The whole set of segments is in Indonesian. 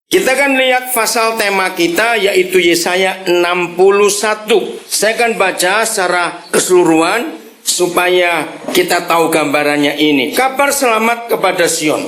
Kita akan lihat pasal tema kita yaitu Yesaya 61. Saya akan baca secara keseluruhan supaya kita tahu gambarannya ini. Kabar selamat kepada Sion.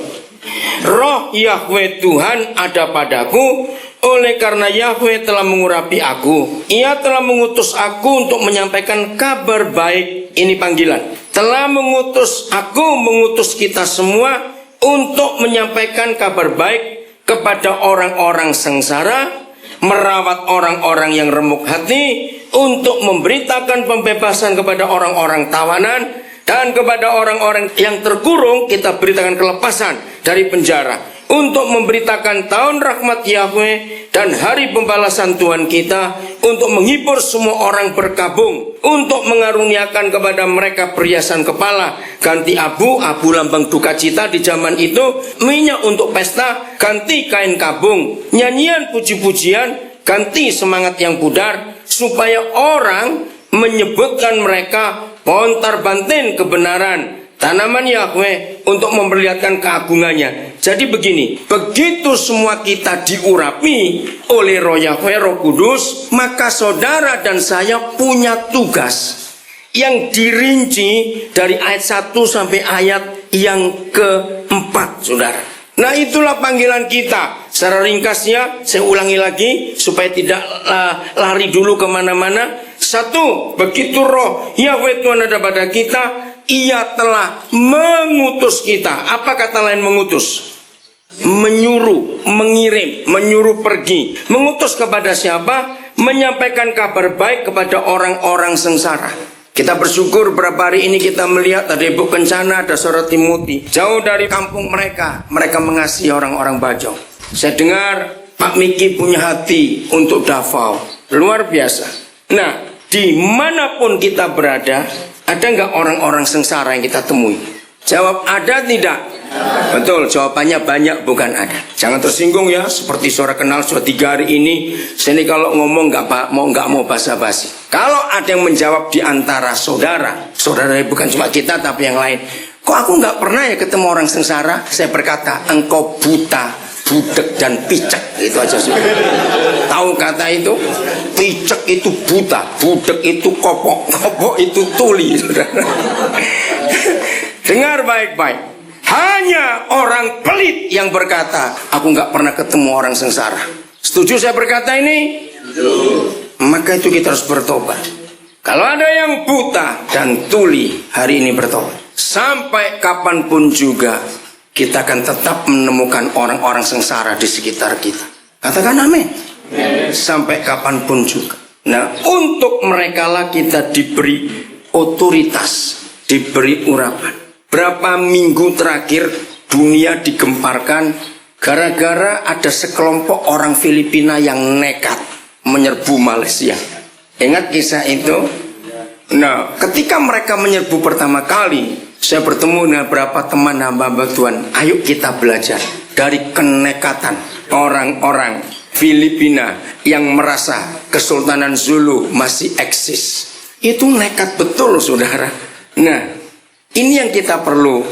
Roh Yahweh Tuhan ada padaku, oleh karena Yahweh telah mengurapi aku. Ia telah mengutus aku untuk menyampaikan kabar baik. Ini panggilan. Telah mengutus aku, mengutus kita semua untuk menyampaikan kabar baik kepada orang-orang sengsara, merawat orang-orang yang remuk hati, untuk memberitakan pembebasan kepada orang-orang tawanan, dan kepada orang-orang yang terkurung kita beritakan kelepasan dari penjara, untuk memberitakan tahun rahmat Yahweh dan hari pembalasan Tuhan kita, untuk menghibur semua orang berkabung, untuk mengaruniakan kepada mereka perhiasan kepala, ganti abu lambang duka cita di zaman itu, minyak untuk pesta, ganti kain kabung, nyanyian puji-pujian, ganti semangat yang pudar, supaya orang menyebutkan mereka pontar bantin kebenaran, tanaman Yahweh untuk memperlihatkan keagungannya. Jadi begini, begitu semua kita diurapi oleh Roh Yahweh, Roh Kudus, maka saudara dan saya punya tugas yang dirinci dari ayat 1 sampai ayat yang keempat, saudara. Nah, itulah panggilan kita. Secara ringkasnya saya ulangi lagi supaya tidak lari dulu kemana-mana. 1, begitu Roh Yahweh Tuhan ada pada kita, Ia telah mengutus kita. Apa kata lain mengutus? Menyuruh, mengirim, menyuruh pergi. Mengutus kepada siapa? Menyampaikan kabar baik kepada orang-orang sengsara. Kita bersyukur beberapa hari ini kita melihat ada ibu bencana, ada saudara Timothy. Jauh dari kampung mereka mengasihi orang-orang Bajau. Saya dengar Pak Miki punya hati untuk Davao. Luar biasa. Nah, dimanapun kita berada, ada nggak orang-orang sengsara yang kita temui? Jawab ada tidak? Betul, jawabannya banyak, bukan ada. Jangan tersinggung ya, seperti saudara kenal sudah 3 hari ini. Sini kalau ngomong nggak mau basa-basi. Kalau ada yang menjawab di antara saudara bukan cuma kita tapi yang lain, kok aku nggak pernah ya ketemu orang sengsara? Saya berkata, engkau buta, budek dan picek. Itu aja sudah. Tahu kata itu? Picek itu buta, budek itu kopok, kopok itu tuli. Dengar baik-baik. Hanya orang pelit yang berkata, aku nggak pernah ketemu orang sengsara. Setuju saya berkata ini? Maka itu kita harus bertobat. Kalau ada yang buta dan tuli, hari ini bertobat. Sampai kapanpun juga kita akan tetap menemukan orang-orang sengsara di sekitar kita. Katakan amin. Sampai kapanpun juga. Nah, untuk mereka lah kita diberi otoritas, diberi urapan. Berapa minggu terakhir dunia digemparkan gara-gara ada sekelompok orang Filipina yang nekat menyerbu Malaysia. Ingat kisah itu? Nah, ketika mereka menyerbu pertama kali, saya bertemu dengan beberapa teman hamba Tuhan. Ayo kita belajar dari kenekatan orang-orang Filipina yang merasa Kesultanan Zulu masih eksis. Itu nekat betul, saudara. Nah, ini yang kita perlu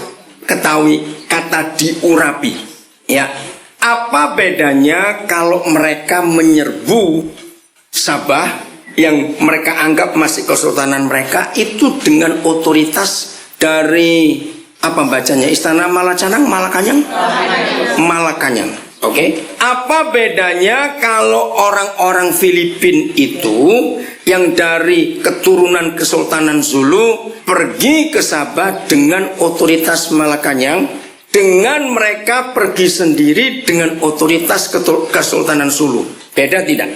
ketahui, kata diurapi. Ya, apa bedanya kalau mereka menyerbu Sabah yang mereka anggap masih kesultanan mereka itu dengan otoritas dari apa bacanya? Istana Malacanang, Malakanyang? Malakanyang. Oke. Apa bedanya kalau orang-orang Filipin itu yang dari keturunan Kesultanan Zulu pergi ke Sabah dengan otoritas Malakanyang, dengan mereka pergi sendiri dengan otoritas Kesultanan Zulu? Beda tidak?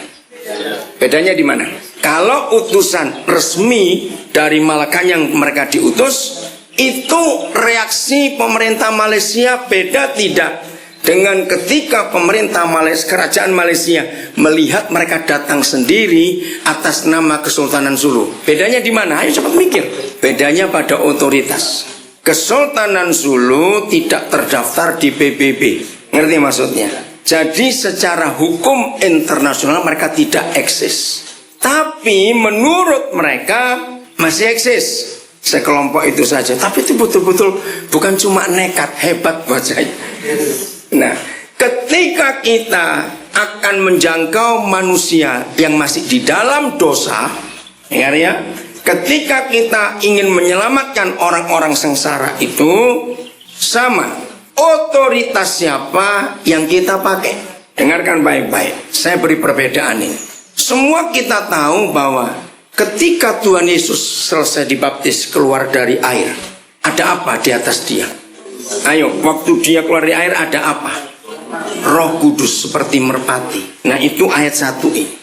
Bedanya di mana? Kalau utusan resmi dari Malakanyang mereka diutus, itu reaksi pemerintah Malaysia beda tidak dengan ketika pemerintah Malaysia, kerajaan Malaysia melihat mereka datang sendiri atas nama Kesultanan Zulu. Bedanya di mana? Ayo cepat mikir. Bedanya pada otoritas. Kesultanan Zulu tidak terdaftar di PBB. Ngerti maksudnya? Jadi secara hukum internasional mereka tidak eksis. Tapi menurut mereka masih eksis. Sekelompok itu saja. Tapi itu betul-betul bukan cuma nekat, hebat buat saya. Nah, ketika kita akan menjangkau manusia yang masih di dalam dosa, ya, ketika kita ingin menyelamatkan orang-orang sengsara itu, sama otoritas siapa yang kita pakai. Dengarkan baik-baik, saya beri perbedaan ini. Semua kita tahu bahwa ketika Tuhan Yesus selesai dibaptis keluar dari air, ada apa di atas dia? Ayo, waktu dia keluar dari air ada apa? Roh Kudus seperti merpati. Nah, itu ayat 1 ini.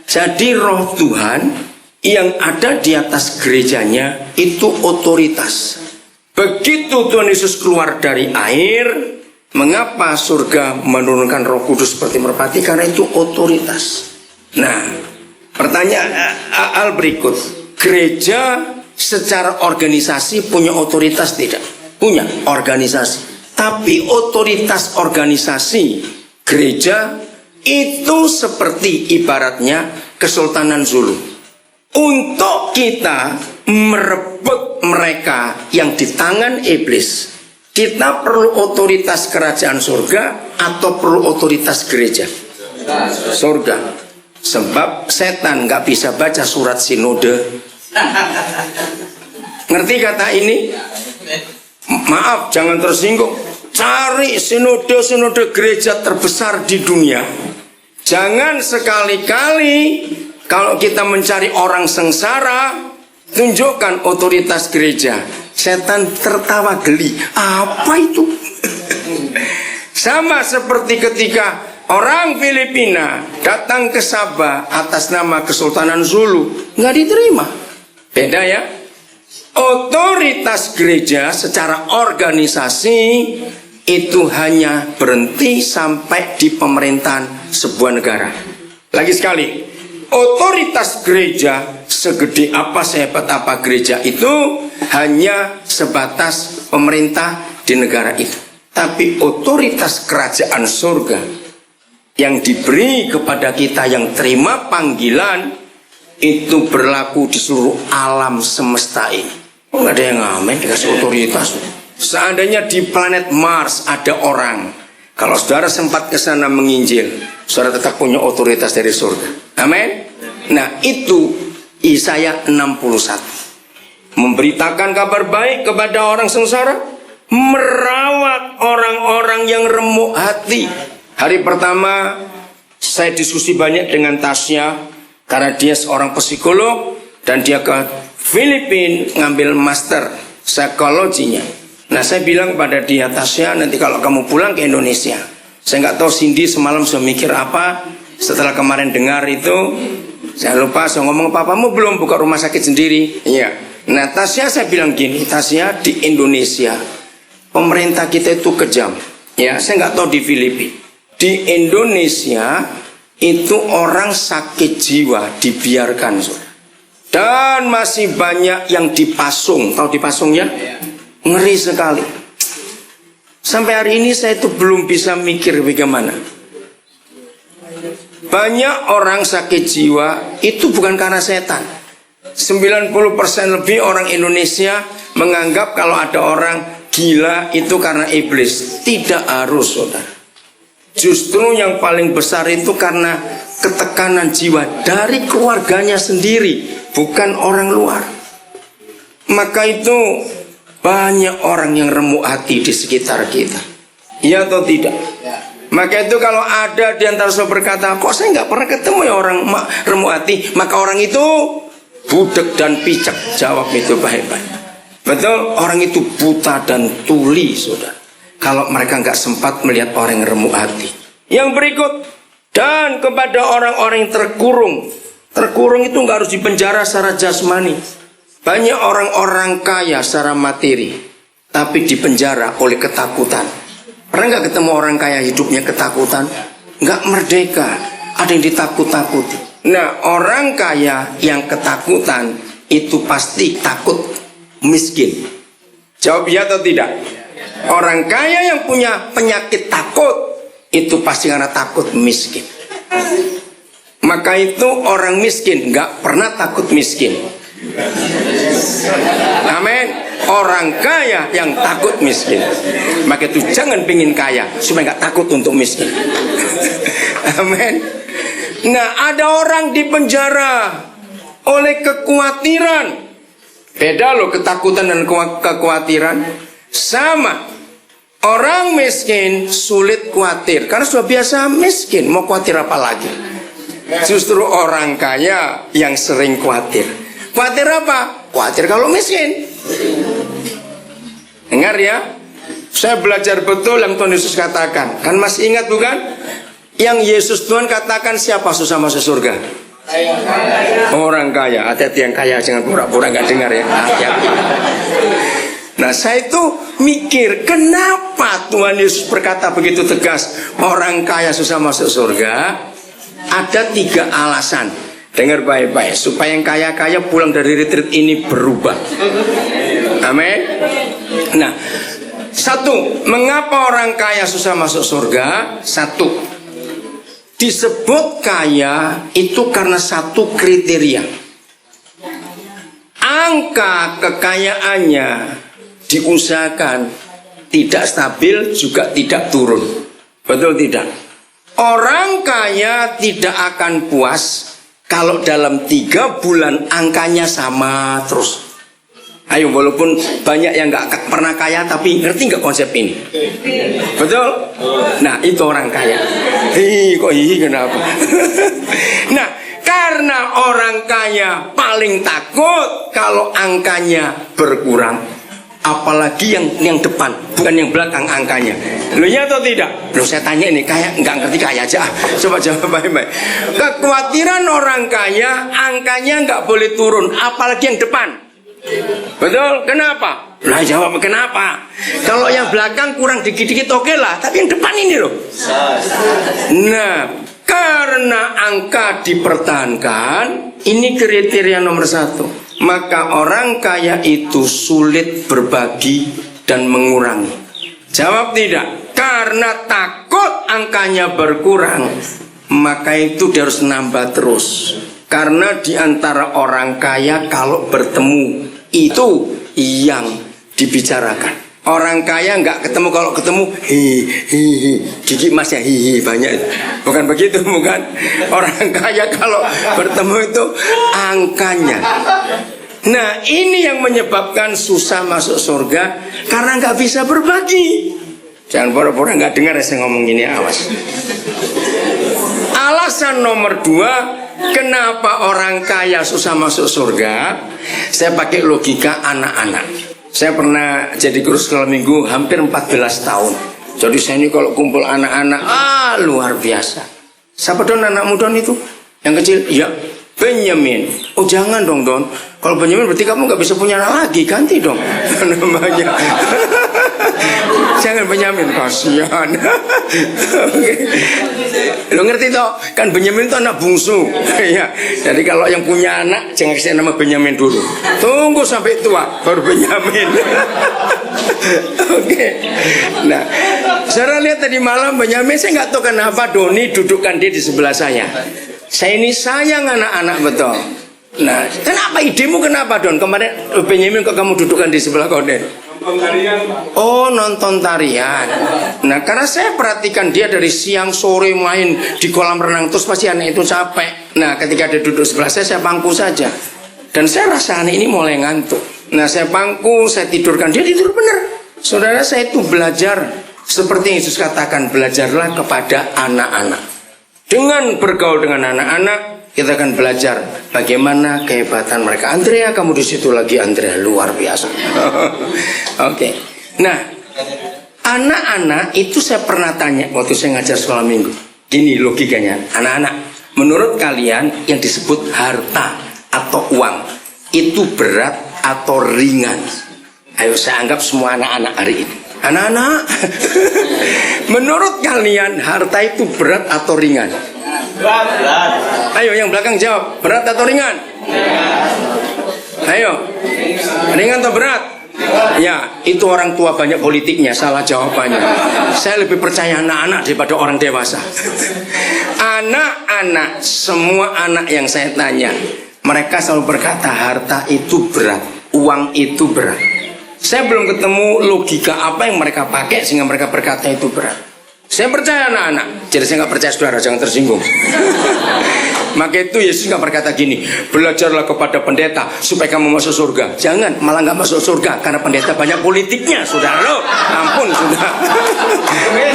Jadi roh Tuhan yang ada di atas gerejanya itu otoritas. Begitu Tuhan Yesus keluar dari air, mengapa surga menurunkan Roh Kudus seperti merpati? Karena itu otoritas. Nah, pertanyaan hal berikut, gereja secara organisasi punya otoritas tidak? Punya organisasi. Tapi otoritas organisasi gereja itu seperti ibaratnya Kesultanan Zulu. Untuk kita merebut mereka yang di tangan iblis, kita perlu otoritas kerajaan surga atau perlu otoritas gereja? Surga. Sebab setan gak bisa baca surat sinode. Ngerti kata ini? Maaf, jangan tersinggung. Cari sinode gereja terbesar di dunia. Jangan sekali-kali kalau kita mencari orang sengsara, tunjukkan otoritas gereja. Setan tertawa geli. Apa itu? Sama seperti ketika orang Filipina datang ke Sabah atas nama Kesultanan Zulu, nggak diterima. Beda ya. Otoritas gereja secara organisasi itu hanya berhenti sampai di pemerintahan sebuah negara. Lagi sekali, otoritas gereja segede apa, sehebat apa gereja itu hanya sebatas pemerintah di negara itu. Tapi otoritas kerajaan surga yang diberi kepada kita yang terima panggilan itu berlaku di seluruh alam semesta ini. Oh, nggak ada yang ngamen dikasih otoritas. Seandainya di planet Mars ada orang, kalau saudara sempat ke sana menginjil, saudara tetap punya otoritas dari surga. Amin. Nah, itu Yesaya 61. Memberitakan kabar baik kepada orang sengsara, merawat orang-orang yang remuk hati. Hari pertama saya diskusi banyak dengan Tasya karena dia seorang psikolog dan dia ke Filipina ngambil master psikologinya. Nah, saya bilang kepada dia, Tasya, nanti kalau kamu pulang ke Indonesia, saya nggak tahu Cindy semalam sudah mikir apa setelah kemarin dengar itu. Saya lupa, saya ngomong, papamu belum buka rumah sakit sendiri? Iya. Nah, Tasya, saya bilang gini, Tasya, di Indonesia pemerintah kita itu kejam. Ya, saya nggak tahu di Filipina. Di Indonesia itu orang sakit jiwa dibiarkan, saudara. Dan masih banyak yang dipasung. Tahu dipasungnya? Ngeri sekali. Sampai hari ini saya itu belum bisa mikir bagaimana. Banyak orang sakit jiwa itu bukan karena setan. 90% lebih orang Indonesia menganggap kalau ada orang gila itu karena iblis. Tidak harus, saudara. Justru yang paling besar itu karena ketekanan jiwa dari keluarganya sendiri, bukan orang luar. Maka itu banyak orang yang remuk hati di sekitar kita. Iya atau tidak? Maka itu kalau ada di antara saudara berkata, kok saya nggak pernah ketemu ya orang remuk hati, maka orang itu budek dan picek. Jawab itu baik-baik. Betul, orang itu buta dan tuli, saudara. Kalau mereka nggak sempat melihat orang yang remuk hati. Yang berikut, dan kepada orang-orang yang terkurung. Terkurung itu nggak harus dipenjara secara jasmani. Banyak orang-orang kaya secara materi, tapi dipenjara oleh ketakutan. Pernah nggak ketemu orang kaya hidupnya ketakutan? Nggak merdeka, ada yang ditakut-takuti. Nah, orang kaya yang ketakutan itu pasti takut miskin. Jawab ya atau tidak? Orang kaya yang punya penyakit takut itu pasti karena takut miskin. Maka itu orang miskin nggak pernah takut miskin. Amin. orang kaya yang takut miskin. Maka itu jangan pingin kaya supaya nggak takut untuk miskin. Amin. Nah, ada orang di penjara oleh kekhawatiran. Beda loh ketakutan dan kekhawatiran. Sama. Orang miskin sulit khawatir karena sudah biasa miskin, mau khawatir apa lagi? Justru orang kaya yang sering khawatir. Khawatir apa? Khawatir kalau miskin. Dengar ya, saya belajar betul yang Tuhan Yesus katakan. Kan masih ingat bukan? Yang Yesus Tuhan katakan siapa susah masuk surga? Orang kaya. Hati-hati yang kaya, jangan pura-pura nggak dengar ya. Hati-hati. Nah, saya itu mikir, kenapa Tuhan Yesus berkata begitu tegas, orang kaya susah masuk surga? Ada 3 alasan. Dengar baik-baik, supaya yang kaya-kaya pulang dari retreat ini berubah. Amin. Nah, 1, mengapa orang kaya susah masuk surga? 1, disebut kaya itu karena 1 kriteria. Angka kekayaannya diusahakan tidak stabil juga tidak turun. Betul tidak? Orang kaya tidak akan puas kalau dalam 3 bulan angkanya sama terus. Ayo, walaupun banyak yang nggak pernah kaya tapi ngerti nggak konsep ini? Betul? Nah, itu orang kaya. Kok kenapa? Nah, karena orang kaya paling takut kalau angkanya berkurang. Apalagi yang depan, bukan yang belakang angkanya. Loh, ya atau tidak? Loh, saya tanya ini, kaya nggak ngerti kaya aja. Coba jawab baik-baik. Kekhawatiran orang kaya, angkanya nggak boleh turun, apalagi yang depan. Betul? Kenapa? Nah, jawab kenapa? Kalau yang belakang kurang dikit-dikit oke lah, tapi yang depan ini loh. Nah, karena angka dipertahankan, ini kriteria nomor 1. Maka orang kaya itu sulit berbagi dan mengurangi. Jawab tidak. Karena takut angkanya berkurang, maka itu dia harus nambah terus. Karena di antara orang kaya kalau bertemu, itu yang dibicarakan. Orang kaya nggak ketemu, kalau ketemu gigi mas ya banyak. Bukan begitu, bukan. Orang kaya kalau bertemu itu angkanya. Nah, ini yang menyebabkan susah masuk surga karena nggak bisa berbagi. Jangan pura-pura nggak dengar saya ngomong gini, awas. Alasan nomor 2, kenapa orang kaya susah masuk surga? Saya pakai logika anak-anak. Saya pernah jadi guru sekolah minggu hampir 14 tahun. Jadi saya ini kalau kumpul anak-anak, luar biasa. Siapa Don anak muda itu? Yang kecil? Ya, Benyamin. Oh jangan dong Don. Kalau Benyamin berarti kamu nggak bisa punya anak lagi, ganti dong namanya. Jangan Benyamin, kasihan. Lo ngerti toh? Kan Benyamin itu anak bungsu. Ya. Jadi kalau yang punya anak jangan kasih nama Benyamin dulu. Tunggu sampai tua baru Benyamin. Oke. Nah, saya lihat tadi malam Benyamin, saya nggak tahu kenapa Doni dudukkan dia di sebelah saya. Saya ini sayang anak-anak betul. Nah, kenapa idemu kenapa Don? Kemarin Benyamin kok kamu dudukkan di sebelah kau Den? Oh, nonton tarian. Nah, karena saya perhatikan dia dari siang sore main di kolam renang, terus pasti anak itu capek. Nah, ketika dia duduk sebelah saya pangku saja. Dan saya rasa anak ini mulai ngantuk. Nah, saya pangku, saya tidurkan, dia tidur benar. Saudara, saya itu belajar seperti Yesus katakan, belajarlah kepada anak-anak. Dengan bergaul dengan anak-anak, kita akan belajar bagaimana kehebatan mereka. Andrea, kamu di situ lagi, Andrea, luar biasa. Oke. Nah, anak-anak itu saya pernah tanya waktu saya ngajar sekolah minggu. Gini logikanya, anak-anak, menurut kalian yang disebut harta atau uang itu berat atau ringan? Ayo saya anggap semua anak-anak hari ini. Anak-anak, menurut kalian harta itu berat atau ringan? Berat. Ayo yang belakang jawab, berat atau ringan? Ayo, ringan atau berat? Ya, itu orang tua banyak politiknya, salah jawabannya. Saya lebih percaya anak-anak daripada orang dewasa. Anak-anak, semua anak yang saya tanya, mereka selalu berkata harta itu berat, uang itu berat. Saya belum ketemu logika apa yang mereka pakai sehingga mereka berkata itu berat. Saya percaya anak-anak, jadi saya nggak percaya saudara, jangan tersinggung. Maka itu Yesus nggak berkata gini, belajarlah kepada pendeta supaya kamu masuk surga. Jangan, malah nggak masuk surga karena pendeta banyak politiknya, saudara. Loh, ampun sudah.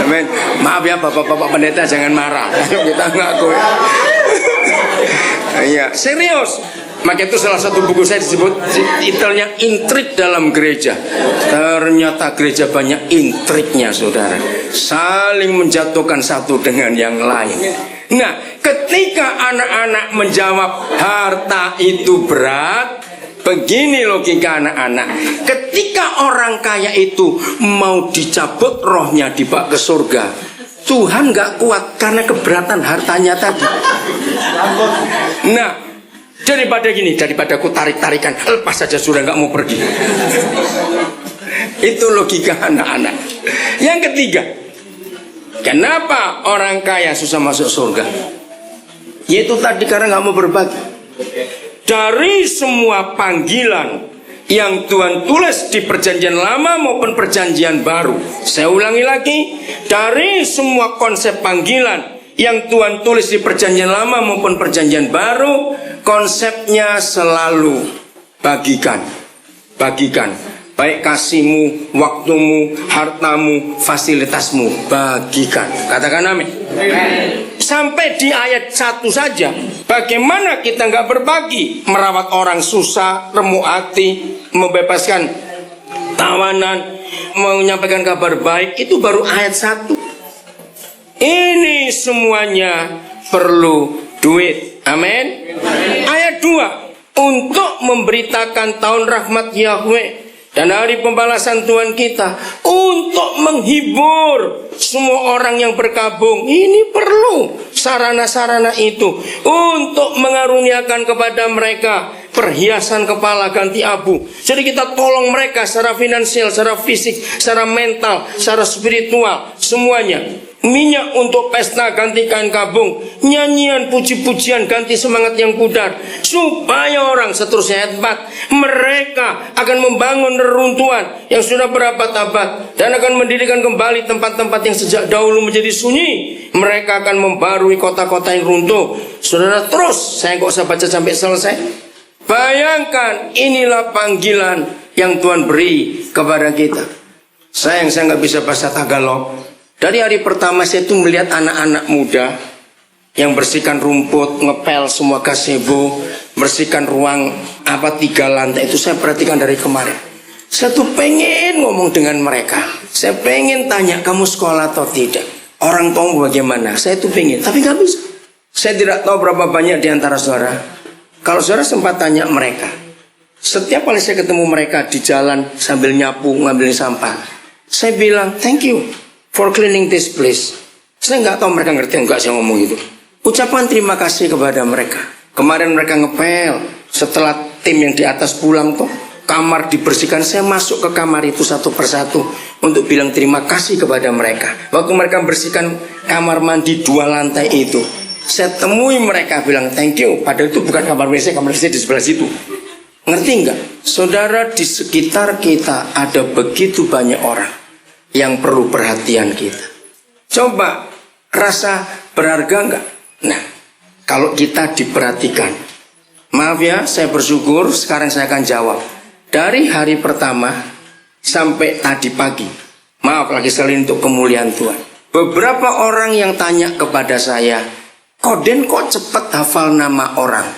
Amin. Maaf ya bapak-bapak pendeta, jangan marah. Kita ngaku. Iya, serius. Maka itu salah satu buku saya disebut titelnya Intrik dalam Gereja. Ternyata gereja banyak intriknya, saudara. Saling menjatuhkan satu dengan yang lain. Nah, ketika anak-anak menjawab harta itu berat, begini logika anak-anak. Ketika orang kaya itu mau dicabut rohnya dibawa ke surga, Tuhan gak kuat karena keberatan hartanya tadi. Nah, daripada aku tarik-tarikan, lepas saja sudah gak mau pergi. Itu logika anak-anak. Yang ketiga, kenapa orang kaya susah masuk surga? Yaitu tadi karena gak mau berbagi. Dari semua panggilan yang Tuhan tulis di perjanjian lama maupun perjanjian baru, saya ulangi lagi, dari semua konsep panggilan yang Tuhan tulis di perjanjian lama maupun perjanjian baru, konsepnya selalu bagikan. Baik kasihmu, waktumu, hartamu, fasilitasmu, bagikan. Katakan amin. Sampai di ayat 1 saja, bagaimana kita nggak berbagi, merawat orang susah, remuk hati, membebaskan tawanan, menyampaikan kabar baik, itu baru ayat 1. Ini semuanya perlu duit. Amin. Ayat 2, untuk memberitakan tahun rahmat Yahweh dan hari pembalasan Tuhan kita, untuk menghibur semua orang yang berkabung. Ini perlu sarana-sarana itu, untuk mengaruniakan kepada mereka perhiasan kepala ganti abu. Jadi kita tolong mereka secara finansial, secara fisik, secara mental, secara spiritual, semuanya. Minyak untuk pesta ganti kain kabung, nyanyian puji-pujian ganti semangat yang pudar, supaya orang seterusnya ayat 4, mereka akan membangun reruntuhan yang sudah berabad-abad dan akan mendirikan kembali tempat-tempat yang sejak dahulu menjadi sunyi. Mereka akan membarui kota-kota yang runtuh. Saudara, terus saya nggak usah baca sampai selesai. Bayangkan, inilah panggilan yang Tuhan beri kepada kita. Saya nggak bisa bahasa Tagalog. Dari hari pertama saya itu melihat anak-anak muda yang bersihkan rumput, ngepel semua gazebo, bersihkan ruang 3 lantai. Itu saya perhatikan dari kemarin. Saya tuh pengen ngomong dengan mereka. Saya pengen tanya, kamu sekolah atau tidak? Orang tua bagaimana? Saya tuh pengen, tapi gak bisa. Saya tidak tahu berapa banyak di antara saudara. Kalau saudara sempat tanya mereka, setiap kali saya ketemu mereka di jalan sambil nyapu, ngambilin sampah, saya bilang, thank you for cleaning this place. Saya nggak tahu mereka ngerti enggak saya ngomong itu. Ucapan terima kasih kepada mereka. Kemarin mereka ngepel. Setelah tim yang di atas pulang tuh, kamar dibersihkan. Saya masuk ke kamar itu satu persatu untuk bilang terima kasih kepada mereka. Waktu mereka bersihkan kamar mandi 2 lantai itu, saya temui mereka bilang thank you. Padahal itu bukan kamar WC di sebelah situ. Ngerti nggak? Saudara, di sekitar kita ada begitu banyak orang yang perlu perhatian kita. Coba rasa berharga enggak? Nah, kalau kita diperhatikan, maaf ya, saya bersyukur sekarang saya akan jawab. Dari hari pertama sampai tadi pagi, maaf lagi sekali untuk kemuliaan Tuhan, beberapa orang yang tanya kepada saya, Koden kok cepat hafal nama orang?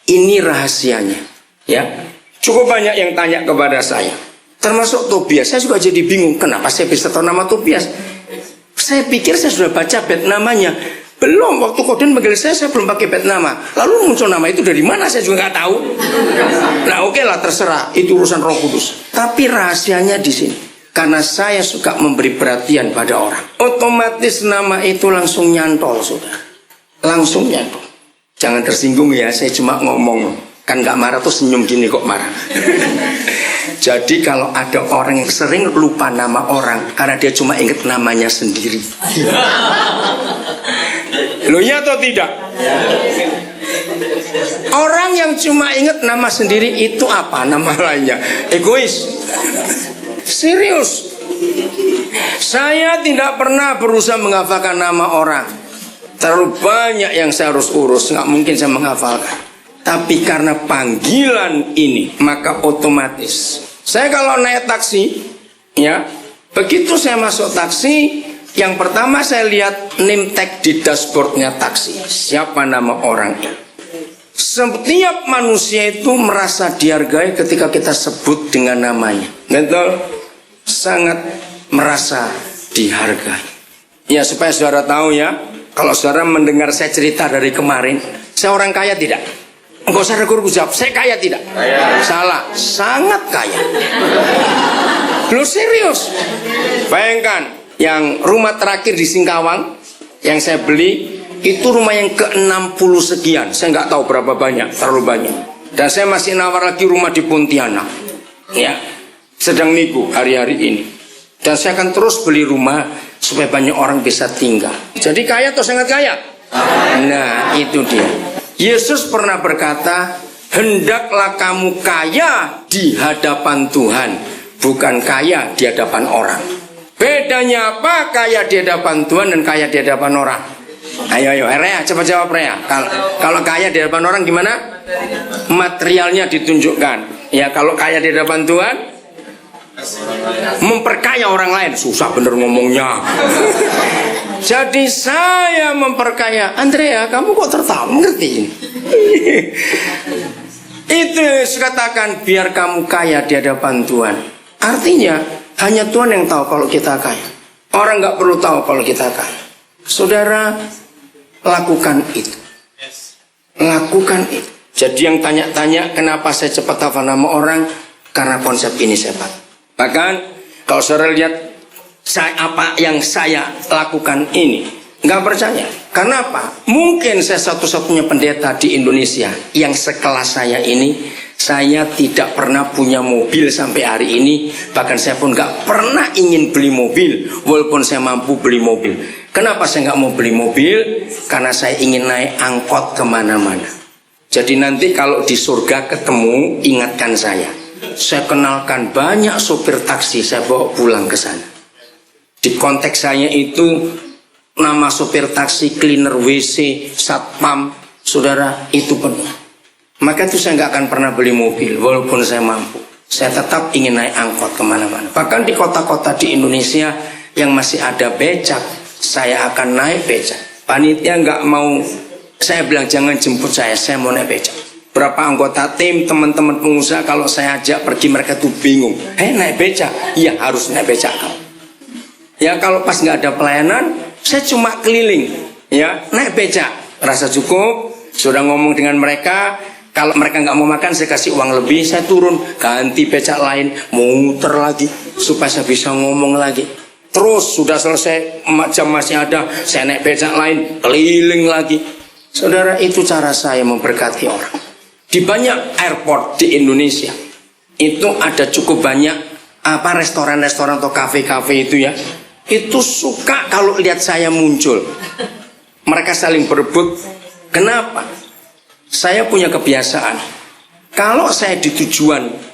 Ini rahasianya. Ya, cukup banyak yang tanya kepada saya. Termasuk Tobias, saya juga jadi bingung. Kenapa saya bisa tahu nama Tobias? Saya pikir saya sudah baca bed namanya. Belum, waktu Koden manggil saya belum pakai bed nama. Lalu muncul nama itu dari mana, saya juga nggak tahu. Nah oke lah, terserah, itu urusan Roh Kudus. Tapi rahasianya di sini. Karena saya suka memberi perhatian pada orang, otomatis nama itu langsung nyantol, saudara. Langsung nyantol. Jangan tersinggung ya, saya cuma ngomong. Kan nggak marah tuh senyum gini kok marah. Jadi kalau ada orang yang sering lupa nama orang karena dia cuma ingat namanya sendiri. Loh ya atau tidak? Orang yang cuma ingat nama sendiri itu apa? Nama lainnya egois. Serius. Saya tidak pernah berusaha menghafalkan nama orang. Terlalu banyak yang saya harus urus, nggak mungkin saya menghafalkan. Tapi karena panggilan ini, maka otomatis. Saya kalau naik taksi, ya, begitu saya masuk taksi, yang pertama saya lihat name tag di dashboardnya taksi. Siapa nama orangnya? Setiap manusia itu merasa dihargai ketika kita sebut dengan namanya. Betul? Sangat merasa dihargai. Ya, supaya saudara tahu ya, kalau saudara mendengar saya cerita dari kemarin, saya orang kaya tidak? Enggak usah ragu-ragu jawab, saya kaya tidak? Kaya. Salah, sangat kaya. Lu serius? Bayangkan, yang rumah terakhir di Singkawang yang saya beli itu rumah yang ke-60 sekian. Saya nggak tahu berapa banyak, terlalu banyak. Dan saya masih nawar lagi rumah di Pontianak. Ya, sedang nego hari-hari ini. Dan saya akan terus beli rumah supaya banyak orang bisa tinggal. Jadi kaya atau sangat kaya? Nah, itu dia. Yesus pernah berkata, hendaklah kamu kaya di hadapan Tuhan, bukan kaya di hadapan orang. Bedanya apa kaya di hadapan Tuhan dan kaya di hadapan orang? Ayo, Rea, coba jawab Rea. Kalau kaya di hadapan orang gimana? Materialnya ditunjukkan. Ya, kalau kaya di hadapan Tuhan, memperkaya orang lain. Susah bener ngomongnya. Jadi saya memperkaya. Andrea, kamu kok tertawa? Ngerti ini? Itu katakan biar kamu kaya di hadapan Tuhan. Artinya hanya Tuhan yang tahu kalau kita kaya. Orang nggak perlu tahu kalau kita kaya. Saudara, lakukan itu. Lakukan itu. Jadi yang tanya-tanya kenapa saya cepat hafal nama orang, karena konsep ini saya pakai. Bahkan kalau saudara lihat apa yang saya lakukan ini, nggak percaya. Karena apa? Mungkin saya satu-satunya pendeta di Indonesia yang sekelas saya ini. Saya tidak pernah punya mobil sampai hari ini. Bahkan saya pun nggak pernah ingin beli mobil, walaupun saya mampu beli mobil. Kenapa saya nggak mau beli mobil? Karena saya ingin naik angkot kemana-mana. Jadi nanti kalau di surga ketemu, ingatkan saya. Saya kenalkan banyak sopir taksi, saya bawa pulang ke sana. Di konteks saya itu nama sopir taksi, cleaner WC, satpam, saudara, itu penuh. Maka itu saya nggak akan pernah beli mobil, walaupun saya mampu. Saya tetap ingin naik angkot kemana-mana. Bahkan di kota-kota di Indonesia yang masih ada becak, saya akan naik becak. Panitia nggak mau, saya bilang jangan jemput saya mau naik becak. Berapa anggota tim, teman-teman pengusaha kalau saya ajak pergi mereka tuh bingung. Naik becak? Iya, harus naik becak. Ya kalau pas nggak ada pelayanan, saya cuma keliling. Ya, naik becak. Rasa cukup, sudah ngomong dengan mereka. Kalau mereka nggak mau makan, saya kasih uang lebih, saya turun, ganti becak lain, muter lagi, supaya saya bisa ngomong lagi. Terus sudah selesai, jam masih ada, saya naik becak lain, keliling lagi. Saudara, itu cara saya memberkati orang. Di banyak airport di Indonesia, itu ada cukup banyak restoran-restoran atau kafe-kafe itu ya. Itu suka kalau lihat saya muncul. Mereka saling berebut. Kenapa? Saya punya kebiasaan, kalau saya di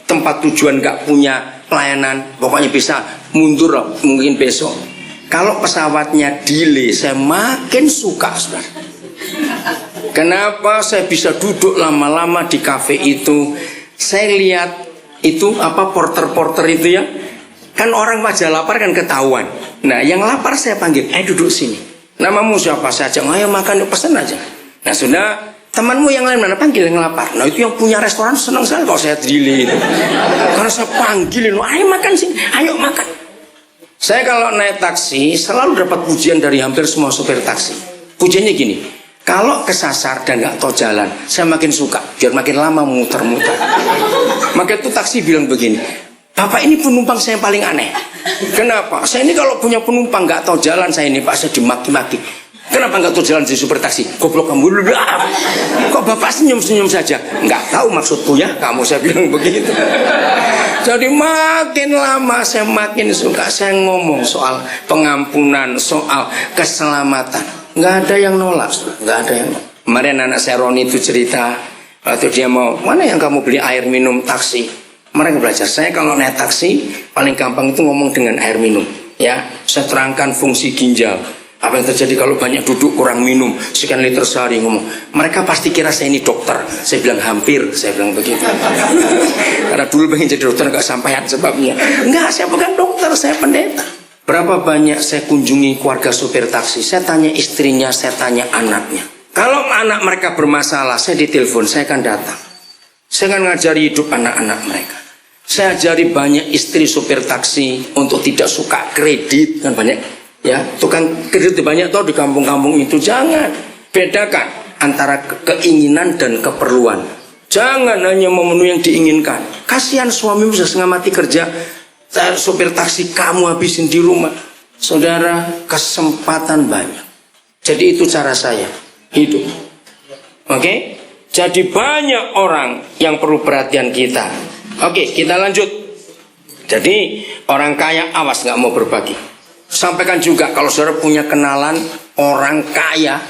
tempat tujuan gak punya pelayanan, pokoknya bisa mundur loh, mungkin besok. Kalau pesawatnya delay, saya makin suka, saudara. Kenapa saya bisa duduk lama-lama di kafe itu? Saya lihat itu porter-porter itu ya, kan orang wajah lapar kan ketahuan. Nah, yang lapar saya panggil, duduk sini. Namamu siapa saja? Ayo makan, pesan aja. Nah, sudah. Temanmu yang lain mana? Panggil yang lapar. Nah, itu yang punya restoran senang sekali kalau saya delay itu. Karena saya panggilin, ayo makan sini, ayo makan. Saya kalau naik taksi selalu dapat pujian dari hampir semua sopir taksi. Pujiannya gini, kalau kesasar dan nggak tahu jalan, saya makin suka, biar makin lama muter-muter. Maka itu taksi bilang begini, Bapak ini penumpang saya yang paling aneh. Kenapa? Saya ini kalau punya penumpang nggak tahu jalan, saya ini Pak, saya dimaki-maki. Kenapa nggak tahu jalan di super taksi? Goblok kamu. Kok Bapak senyum-senyum saja? Nggak tahu maksudku ya kamu, saya bilang begitu. Jadi makin lama saya makin suka. Saya ngomong soal pengampunan, soal keselamatan. Nggak ada yang nolak, nggak ada yang nolak. Kemarin anak saya Roni itu cerita, waktu dia mau, mana yang kamu beli air minum taksi? Mereka belajar. Saya kalau naik taksi paling gampang itu ngomong dengan air minum. Ya, saya terangkan fungsi ginjal. Apa yang terjadi kalau banyak duduk kurang minum sekian liter sehari ngomong. Mereka pasti kira saya ini dokter. Saya bilang hampir, saya bilang begitu. Karena dulu pengen jadi dokter nggak sampaian sebabnya. Enggak, saya bukan dokter, saya pendeta. Berapa banyak saya kunjungi keluarga sopir taksi. Saya tanya istrinya, saya tanya anaknya. Kalau anak mereka bermasalah, saya ditelepon, saya akan datang. Saya akan ngajari hidup anak-anak mereka. Saya ajari banyak istri sopir taksi untuk tidak suka kredit, kan banyak ya tukang kredit banyak tuh di kampung-kampung itu. Jangan bedakan antara keinginan dan keperluan. Jangan hanya memenuhi yang diinginkan. Kasihan suamimu sudah setengah mati kerja, sopir taksi kamu habisin di rumah. Saudara, kesempatan banyak. Jadi itu cara saya hidup. Oke? Jadi banyak orang yang perlu perhatian kita. Oke, kita lanjut. Jadi orang kaya awas gak mau berbagi. Sampaikan juga kalau saudara punya kenalan orang kaya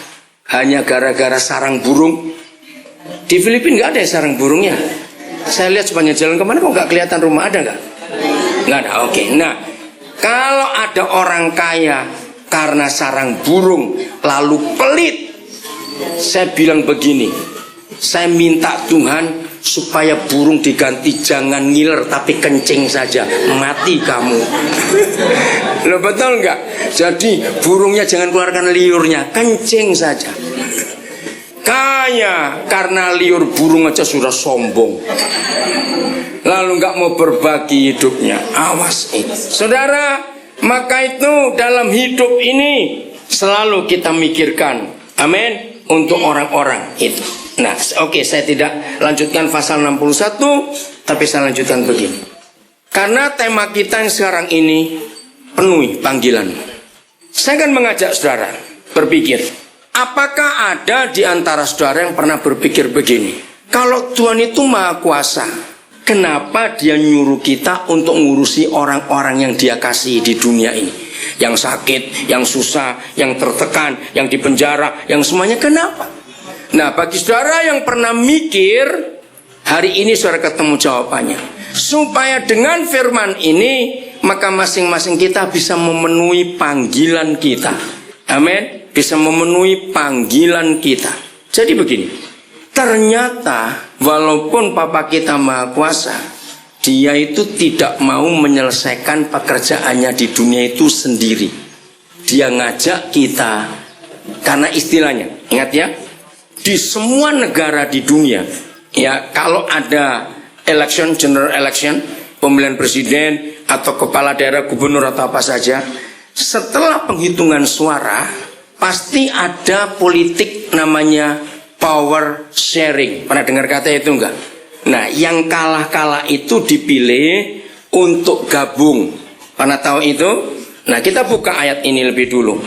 hanya gara-gara sarang burung. Di Filipina gak ada ya sarang burungnya. Saya lihat sepanjang jalan kemana kok gak kelihatan rumah, ada gak? Gak ada, oke. Nah, kalau ada orang kaya karena sarang burung lalu pelit, saya bilang begini, saya minta Tuhan supaya burung diganti jangan ngiler tapi kencing saja, mati kamu. Loh, betul nggak? Jadi burungnya jangan keluarkan liurnya, kencing saja. Kaya karena liur burung aja sudah sombong, lalu nggak mau berbagi hidupnya. Awas itu, saudara. Maka itu dalam hidup ini selalu kita mikirkan, amin, untuk orang-orang itu. Nah, oke, saya tidak lanjutkan pasal 61, tapi saya lanjutkan begini. Karena tema kita yang sekarang ini penuhi panggilan. Saya akan mengajak saudara berpikir, apakah ada di antara saudara yang pernah berpikir begini? Kalau Tuhan itu maha kuasa, kenapa dia nyuruh kita untuk ngurusi orang-orang yang dia kasih di dunia ini? Yang sakit, yang susah, yang tertekan, yang dipenjara, yang semuanya, kenapa? Nah, bagi saudara yang pernah mikir, hari ini saudara ketemu jawabannya. Supaya dengan firman ini, maka masing-masing kita bisa memenuhi panggilan kita. Amin. Bisa memenuhi panggilan kita. Jadi begini, ternyata walaupun Papa kita maha kuasa, dia itu tidak mau menyelesaikan pekerjaannya di dunia itu sendiri. Dia ngajak kita, karena istilahnya, ingat ya, di semua negara di dunia, ya, kalau ada election, general election, pemilihan presiden atau kepala daerah, gubernur atau apa saja, setelah penghitungan suara pasti ada politik namanya power sharing. Pernah dengar kata itu enggak? Nah, yang kalah-kalah itu dipilih untuk gabung. Pernah tahu itu? Nah, kita buka ayat ini lebih dulu.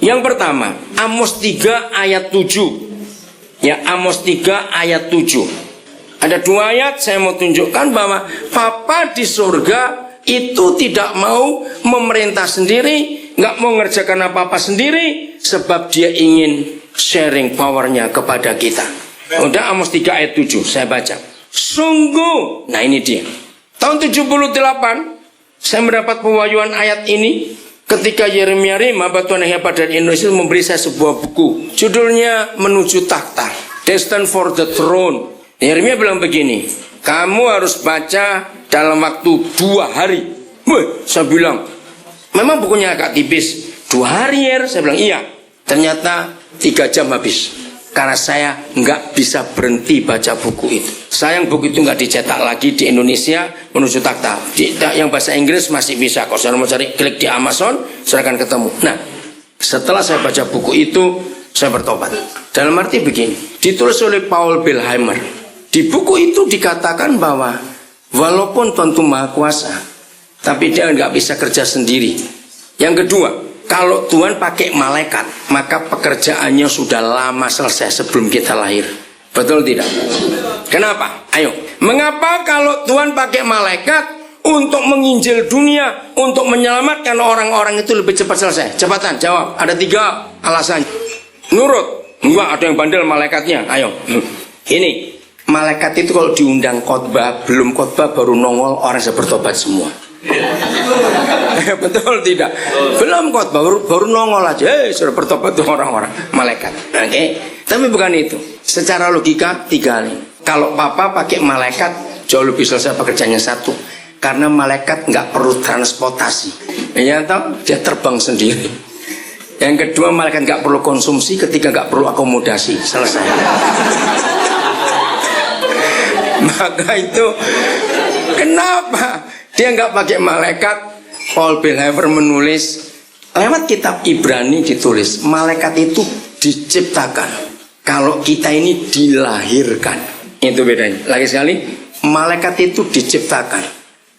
Yang pertama, Amos 3 ayat 7. Ya, Amos 3 ayat 7. Ada dua ayat saya mau tunjukkan bahwa Papa di surga itu tidak mau memerintah sendiri, nggak mau ngerjakan apa-apa sendiri, sebab dia ingin sharing powernya kepada kita. Udah, Amos 3 ayat 7 saya baca. Sungguh, nah ini dia. Tahun 78 saya mendapat pewahyuan ayat ini ketika Yeremia Rim, hamba Tuhan yang hebat dari Indonesia, memberi saya sebuah buku. Judulnya Menuju Takhta, Destined for the Throne. Yeremia bilang begini, kamu harus baca dalam waktu 2 hari. Wah, saya bilang, memang bukunya agak tipis. 2 hari ya? Saya bilang iya. Ternyata 3 jam habis. Karena saya nggak bisa berhenti baca buku itu. Sayang buku itu nggak dicetak lagi di Indonesia, Menuju Takhta. Yang bahasa Inggris masih bisa. Kalau saudara mau cari, klik di Amazon, saudara akan ketemu. Nah, setelah saya baca buku itu, saya bertobat. Dalam arti begini, ditulis oleh Paul Belheimer. Di buku itu dikatakan bahwa walaupun Tuhan itu maha kuasa, tapi dia nggak bisa kerja sendiri. Yang kedua, kalau Tuhan pakai malaikat, maka pekerjaannya sudah lama selesai sebelum kita lahir. Betul tidak? Kenapa? Ayo. Mengapa kalau Tuhan pakai malaikat untuk menginjil dunia, untuk menyelamatkan orang-orang itu lebih cepat selesai? Cepatan, jawab. Ada 3 alasan. Nurut. Enggak, ada yang bandel malaikatnya. Ayo. Ini. Malaikat itu kalau diundang khotbah, belum khotbah baru nongol, orang sudah bertobat semua. Betul tidak? Belum khotbah baru nongol aja, sudah bertobat tuh orang-orang malaikat. Oke? Tapi bukan itu. Secara logika 3 kali. Kalau papa pakai malaikat jauh lebih selesai pekerjaannya 1. Karena malaikat nggak perlu transportasi. Ya tahu? Dia terbang sendiri. Yang kedua, malaikat nggak perlu konsumsi. Ketiga, nggak perlu akomodasi. Selesai. Maka itu kenapa dia nggak pakai malaikat? Paul Belhaver menulis lewat kitab Ibrani, ditulis malaikat itu diciptakan. Kalau kita ini dilahirkan, itu bedanya. Lagi sekali, malaikat itu diciptakan.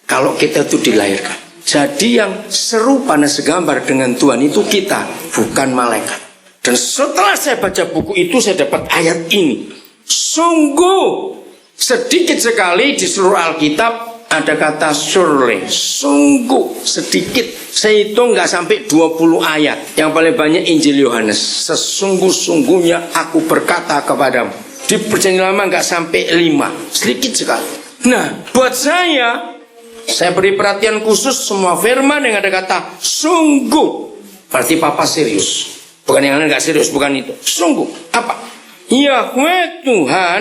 Kalau kita itu dilahirkan. Jadi yang serupa dan segambar dengan Tuhan itu kita, bukan malaikat. Dan setelah saya baca buku itu, saya dapat ayat ini. Sungguh sedikit sekali di seluruh Alkitab ada kata surely. Sungguh sedikit. Saya hitung nggak sampai 20 ayat. Yang paling banyak Injil Yohanes. Sesungguh-sungguhnya aku berkata kepadamu. Di Perjanjian Lama nggak sampai 5. Sedikit sekali. Nah, buat saya beri perhatian khusus semua firman yang ada kata sungguh. Berarti papa serius. Bukan yang lain nggak serius, bukan itu. Sungguh. Apa? Yahweh Tuhan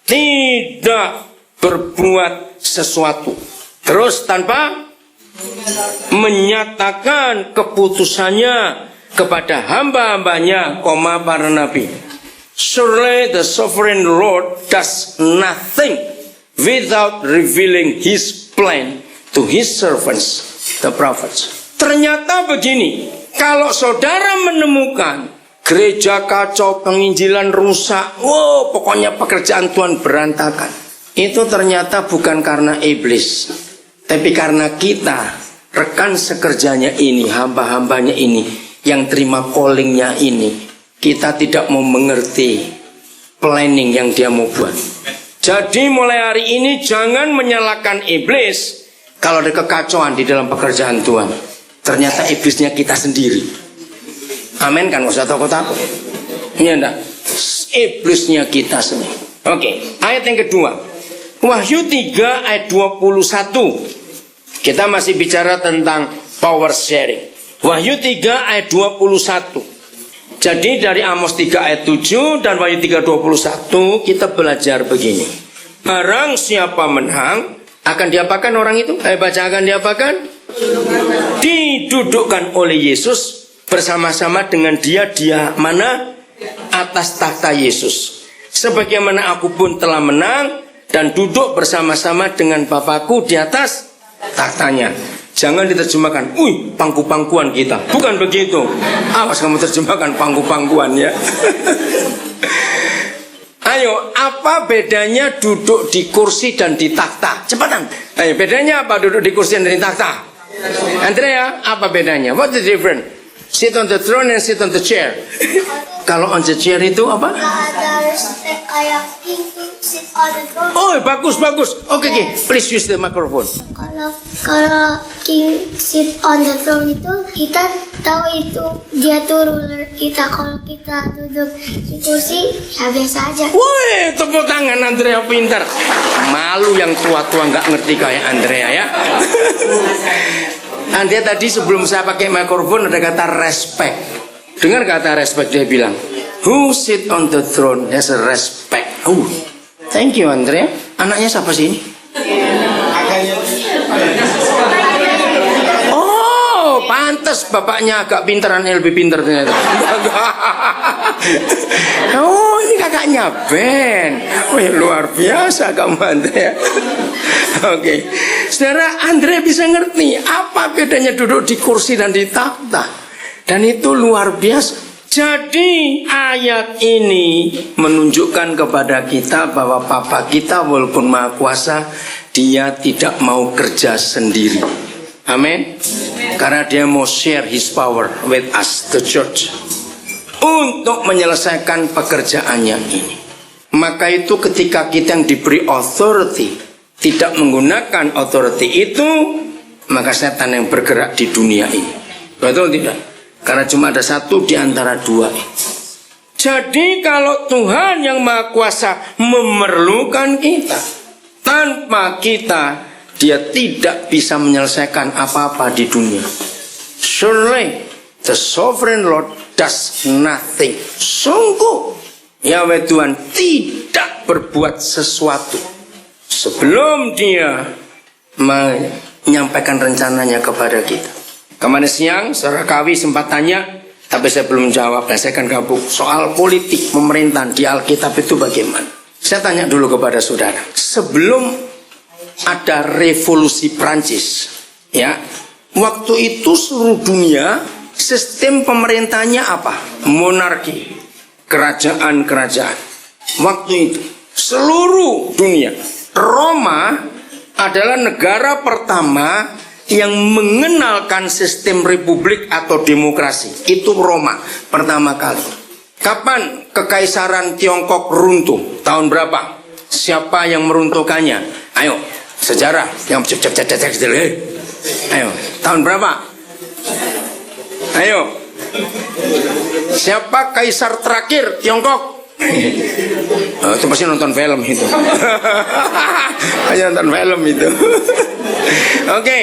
tidak berbuat sesuatu terus tanpa menyatakan keputusannya kepada hamba-hambanya, para nabi. Surely the sovereign Lord does nothing without revealing his plan to his servants, the prophets. Ternyata begini, kalau saudara menemukan gereja kacau, penginjilan rusak, pokoknya pekerjaan Tuhan berantakan, itu ternyata bukan karena iblis, tapi karena kita, rekan sekerjanya ini, hamba-hambanya ini, yang terima callingnya ini, kita tidak mau mengerti planning yang dia mau buat. Jadi mulai hari ini jangan menyalahkan iblis kalau ada kekacauan di dalam pekerjaan Tuhan. Ternyata iblisnya kita sendiri. Amin kan, nggak usah takut-takut. Iya enggak? Iblisnya kita sendiri. Oke, ayat yang kedua. Wahyu 3 ayat 21. Kita masih bicara tentang power sharing. Wahyu 3 ayat 21. Jadi dari Amos 3 ayat 7 dan Wahyu 3 21 kita belajar begini. Barang siapa menang, akan diapakan orang itu? Baca, akan diapakan? Didudukkan oleh Yesus bersama-sama dengan dia mana? Atas takhta Yesus. Sebagaimana aku pun telah menang dan duduk bersama-sama dengan Bapakku di atas takhtanya. Jangan diterjemahkan, pangku-pangkuan kita. Bukan begitu. Awas kamu terjemahkan pangku-pangkuan ya. Ayo, apa bedanya duduk di kursi dan di takhta? Cepatan. Ayo, bedanya apa duduk di kursi dan di takhta? Andrea, apa bedanya? What's the difference? Sit on the throne and sit on the chair. Kalau on the chair itu apa? Ada respect kayak king sit on the throne. Oh, bagus. Oke. Please use the microphone. Kalau king sit on the throne itu kita tahu itu dia tuh ruler kita. Kalau kita duduk di kursi ya biasa aja. Woi, tepuk tangan Andrea pintar. Malu yang tua-tua nggak ngerti kayak Andrea ya. Andrea tadi sebelum saya pakai mikrofon ada kata respect. Dengar kata respect, dia bilang, who sit on the throne has a respect. Oh, thank you Andrea. Anaknya siapa sih ini? Oh, pantas bapaknya agak pintaran, lebih pintar ternyata. Oh, ini kakaknya Ben. Wih, luar biasa kamu Andrea. Oke, saudara, Andrea bisa ngerti apa bedanya duduk di kursi dan di takhta. Dan itu luar biasa. Jadi ayat ini menunjukkan kepada kita bahwa Papa kita walaupun Maha Kuasa, dia tidak mau kerja sendiri. Amin. Karena dia mau share his power with us, the church, untuk menyelesaikan pekerjaannya ini. Maka itu ketika kita yang diberi authority tidak menggunakan authority itu, maka setan yang bergerak di dunia ini. Betul tidak? Karena cuma ada satu di antara dua. Jadi kalau Tuhan yang Maha Kuasa memerlukan kita, tanpa kita Dia tidak bisa menyelesaikan apa-apa di dunia. Surely the sovereign Lord does nothing. Sungguh Yahweh Tuhan tidak berbuat sesuatu sebelum Dia menyampaikan rencananya kepada kita. Kemarin siang Saudara Kawi sempat tanya, tapi saya belum jawab, dan saya akan gabung soal politik pemerintahan di Alkitab itu bagaimana. Saya tanya dulu kepada saudara, sebelum ada revolusi Prancis, ya, waktu itu seluruh dunia sistem pemerintahnya apa? Monarki, kerajaan-kerajaan. Waktu itu seluruh dunia, Roma adalah negara pertama yang mengenalkan sistem republik atau demokrasi. Itu Roma pertama kali. Kapan kekaisaran Tiongkok runtuh? Tahun berapa? Siapa yang meruntuhkannya? Ayo, sejarah yang ayo, tahun berapa? Ayo, siapa kaisar terakhir Tiongkok? Itu pasti nonton film itu. Hanya nonton film itu. Oke,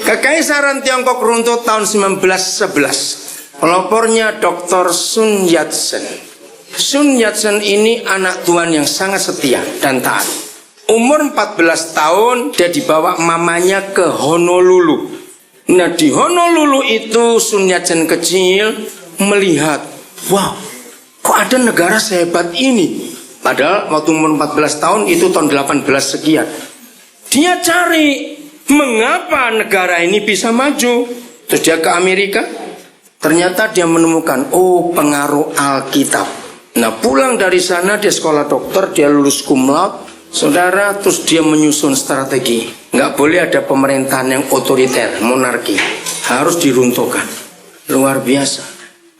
kekaisaran Tiongkok runtuh tahun 1911. Pelopornya Dr. Sun Yat-sen. Sun Yat-sen ini anak Tuhan yang sangat setia dan taat. Umur 14 tahun dia dibawa mamanya ke Honolulu. Nah, di Honolulu itu Sun Yat-sen kecil melihat, wow, kok ada negara sehebat ini? Padahal waktu umur 14 tahun itu tahun 18 sekian. Dia cari mengapa negara ini bisa maju. Terus dia ke Amerika. Ternyata dia menemukan, oh, pengaruh Alkitab. Nah, pulang dari sana dia sekolah dokter, dia lulus cum laude. Saudara, terus dia menyusun strategi. Nggak boleh ada pemerintahan yang otoriter, monarki. Harus diruntuhkan. Luar biasa.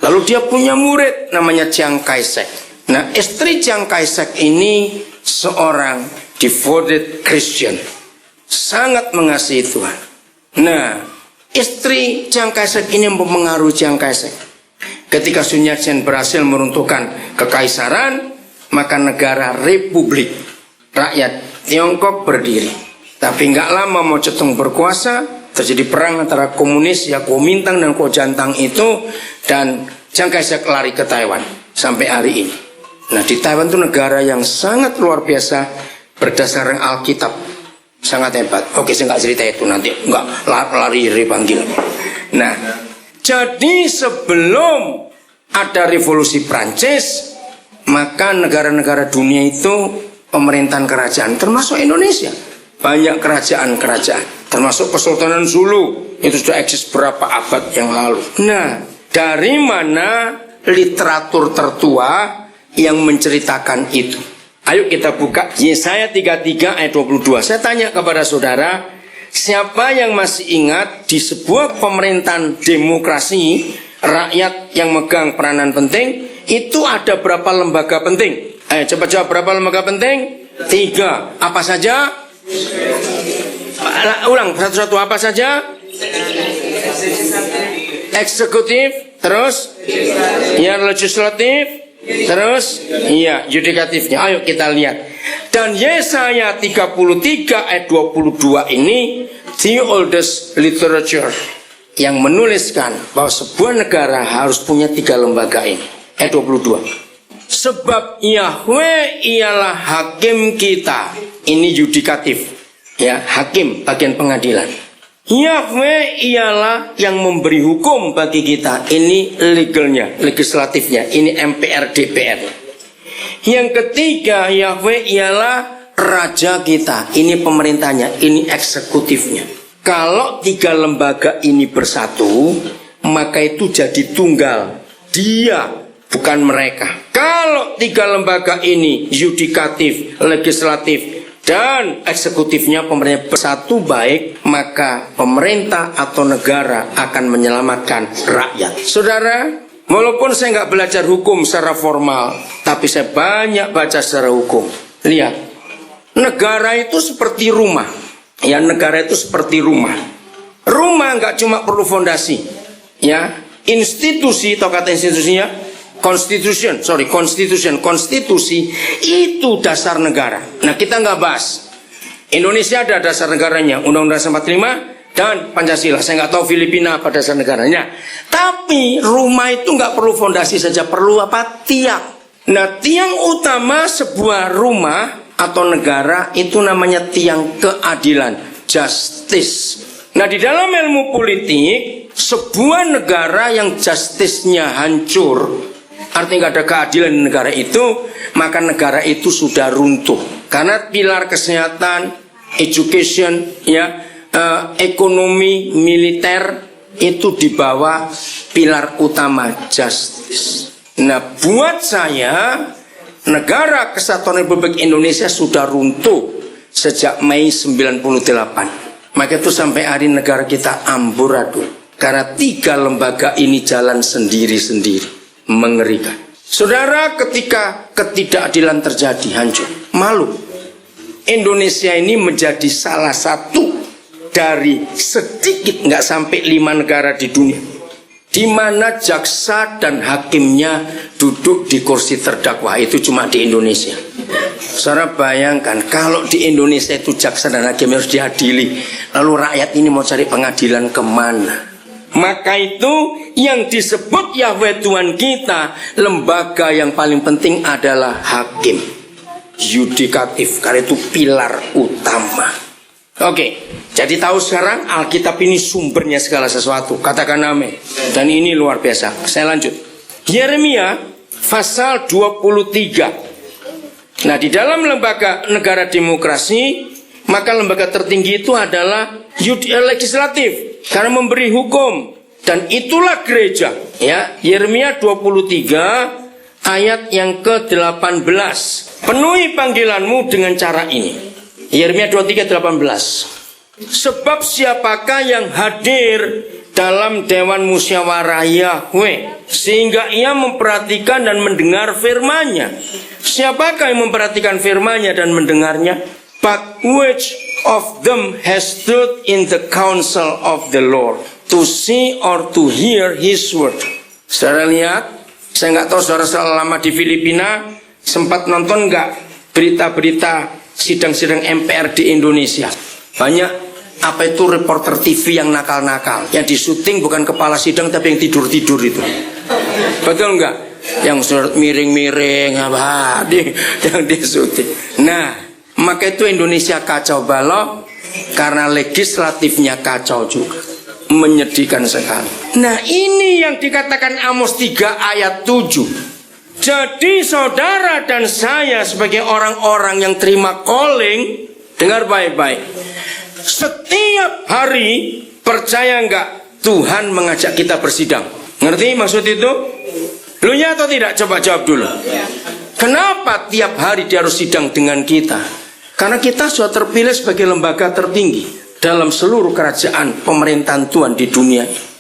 Lalu dia punya murid namanya Chiang Kai-shek. Nah, istri Chiang Kai-shek ini seorang devoted Christian. Sangat mengasihi Tuhan. Nah, istri Chiang Kai-shek ini mempengaruhi Chiang Kai-shek. Ketika Sun Yat-sen berhasil meruntuhkan kekaisaran, maka negara republik rakyat Tiongkok berdiri. Tapi nggak lama mau cetung berkuasa, terjadi perang antara komunis ya Kuomintang dan Kuomintang itu, dan Chiang Kai-shek lari ke Taiwan sampai hari ini. Nah, di Taiwan itu negara yang sangat luar biasa berdasarkan Alkitab, sangat hebat. Oke, saya nggak cerita itu, nanti nggak lari dipanggil. Nah, jadi sebelum ada revolusi Prancis, maka negara-negara dunia itu pemerintahan kerajaan, termasuk Indonesia. Banyak kerajaan-kerajaan, termasuk Kesultanan Zulu, itu sudah eksis berapa abad yang lalu. Nah, dari mana literatur tertua yang menceritakan itu? Ayo kita buka Yesaya 33 ayat 22. Saya tanya kepada saudara, siapa yang masih ingat di sebuah pemerintahan demokrasi, rakyat yang megang peranan penting, itu ada berapa lembaga penting? Ayo cepat jawab, berapa lembaga penting? 3. Apa saja? Ulang satu-satu, apa saja? Eksekutif, terus ya legislatif, terus ya yudikatifnya. Ayo kita lihat. Dan Yesaya 33 ayat 22 ini the oldest literature yang menuliskan bahwa sebuah negara harus punya 3 lembaga ini. Ayat 22. Sebab Yahweh ialah hakim kita. Ini yudikatif, ya, hakim bagian pengadilan. Yahweh ialah yang memberi hukum bagi kita. Ini legalnya, legislatifnya. Ini MPR, DPR. Yang ketiga, Yahweh ialah raja kita. Ini pemerintahnya, ini eksekutifnya. Kalau 3 lembaga ini bersatu, maka itu jadi tunggal. Dia, bukan mereka. Kalau 3 lembaga ini, yudikatif, legislatif, dan eksekutifnya pemerintah bersatu baik, maka pemerintah atau negara akan menyelamatkan rakyat. Saudara, walaupun saya nggak belajar hukum secara formal, tapi saya banyak baca secara hukum. Lihat, negara itu seperti rumah. Ya, negara itu seperti rumah. Rumah nggak cuma perlu fondasi, ya, institusi, atau kata institusinya, konstitusi itu dasar negara. Nah, kita nggak bahas. Indonesia ada dasar negaranya, Undang-Undang 45 dan Pancasila. Saya nggak tahu Filipina apa dasar negaranya. Tapi rumah itu nggak perlu fondasi saja, perlu apa? Tiang. Nah, tiang utama sebuah rumah atau negara itu namanya tiang keadilan, justice. Nah, di dalam ilmu politik, sebuah negara yang justice-nya hancur, artinya nggak ada keadilan di negara itu, maka negara itu sudah runtuh. Karena pilar kesehatan, education, ekonomi, militer itu di bawah pilar utama justice. Nah, buat saya negara Kesatuan Republik Indonesia sudah runtuh sejak Mei 98. Maka itu sampai hari negara kita amburadul karena 3 lembaga ini jalan sendiri-sendiri. Mengerikan. Saudara, ketika ketidakadilan terjadi, hancur, malu. Indonesia ini menjadi salah satu dari sedikit, nggak sampai 5 negara di dunia di mana jaksa dan hakimnya duduk di kursi terdakwa. Itu cuma di Indonesia. Saudara bayangkan kalau di Indonesia itu jaksa dan hakim harus diadili, lalu rakyat ini mau cari pengadilan kemana? Maka itu yang disebut Yahweh Tuhan kita, lembaga yang paling penting adalah hakim, yudikatif, karena itu pilar utama. Oke, jadi tahu sekarang Alkitab ini sumbernya segala sesuatu. Katakan amin. Dan ini luar biasa. Saya lanjut. Yeremia pasal 23. Nah, di dalam lembaga negara demokrasi, maka lembaga tertinggi itu adalah legislatif, karena memberi hukum, dan itulah gereja. Ya, Yeremia 23 ayat yang ke-18. Penuhi panggilanmu dengan cara ini. Yeremia 23:18. Sebab siapakah yang hadir dalam dewan musyawarah Yahweh sehingga ia memperhatikan dan mendengar firman-Nya? Siapakah yang memperhatikan firman-Nya dan mendengarnya? But which of them has stood in the counsel of the Lord to see or to hear His word? Saudara lihat, saya nggak tahu saudara selama di Filipina sempat nonton nggak berita-berita sidang-sidang MPR di Indonesia. Banyak apa itu reporter TV yang nakal-nakal, yang disuting bukan kepala sidang tapi yang tidur-tidur itu. Betul nggak? Yang miring-miring apa yang disuting. Nah, maka itu Indonesia kacau balau karena legislatifnya kacau juga. Menyedihkan sekali. Nah, ini yang dikatakan Amos 3 ayat 7. Jadi saudara dan saya sebagai orang-orang yang terima calling, dengar baik-baik. Setiap hari, percaya enggak, Tuhan mengajak kita bersidang. Ngerti maksud itu? Lu ya atau tidak? Coba jawab dulu. Kenapa tiap hari dia harus sidang dengan kita? Karena kita sudah terpilih sebagai lembaga tertinggi dalam seluruh kerajaan pemerintahan Tuhan di dunia ini.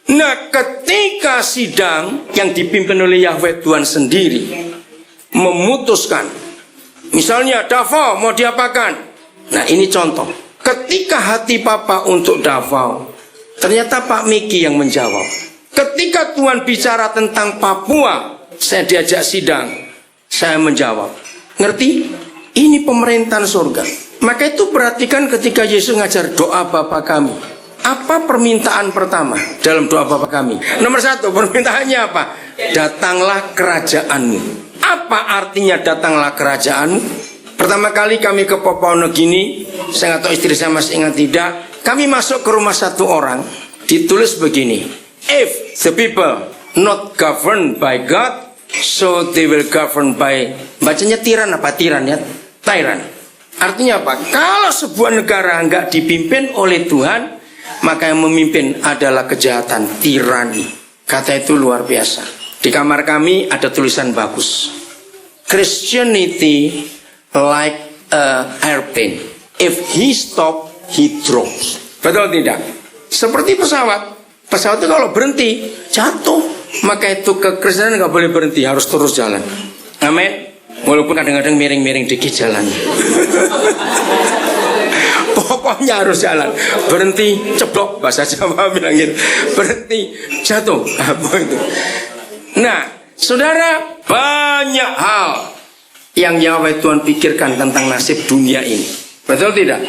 Nah, ketika sidang yang dipimpin oleh Yahweh Tuhan sendiri memutuskan, misalnya Davao mau diapakan? Nah, ini contoh. Ketika hati Papa untuk Davao, ternyata Pak Miki yang menjawab. Ketika Tuhan bicara tentang Papua, saya diajak sidang, saya menjawab. Ngerti? Ini pemerintahan surga. Maka itu perhatikan ketika Yesus ngajar doa Bapa kami. Apa permintaan pertama dalam doa Bapa kami? Nomor 1, permintaannya apa? Datanglah kerajaanmu. Apa artinya datanglah kerajaanmu? Pertama kali kami ke Papua Nugini, saya nggak tahu istri saya masih ingat tidak, kami masuk ke rumah satu orang, ditulis begini: if the people not governed by God, so they will govern by, bacanya tiran apa tiran ya? Tyrant. Artinya apa? Kalau sebuah negara nggak dipimpin oleh Tuhan, maka yang memimpin adalah kejahatan, tirani. Kata itu luar biasa. Di kamar kami ada tulisan bagus. Christianity like a airplane. If he stop, he drops. Betul tidak? Seperti pesawat. Pesawat itu kalau berhenti, jatuh. Maka itu kekristenan nggak boleh berhenti, harus terus jalan. Amin. Walaupun kadang-kadang miring-miring dikit jalan. Pokoknya harus jalan. Berhenti, ceblok, bahasa Jawa bilangin. Berhenti, jatuh. Apa itu? Nah, Saudara, banyak hal yang Yahweh Tuhan pikirkan tentang nasib dunia ini. Betul tidak?